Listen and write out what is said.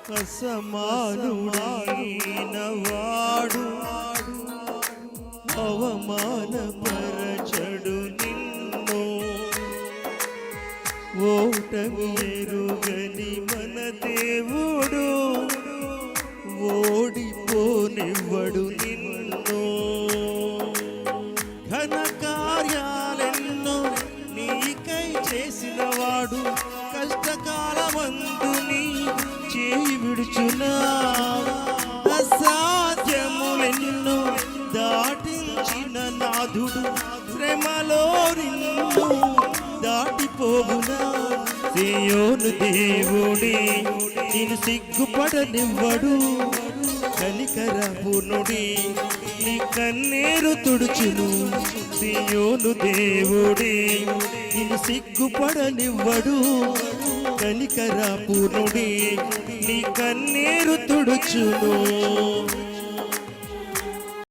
అసమానుడైన వాడు అవమానపరచడు నిన్ను. ఓటమి ఎరుగని మన దేవుడు ఓడిపోనివ్వడు నిన్ను. ఘన కార్యాలెన్నో నీకై చేసిన వాడు కష్టకాలమందు నీ చేయి విడుచునా. అసాధ్యములెన్నో దాటించిన నాథుడు శ్రమలో నిన్ను దాటిపోవునా. సియోను దేవుడే నిన్ను సిగ్గుపడనివ్వడు. కనికరపూర్ణుడే నీ కన్నీరు తుడుచును. సియోను దేవుడే నిన్ను సిగ్గుపడనివ్వడు. కనికరపూర్ణుడే నీ కన్నీరు తుడుచును.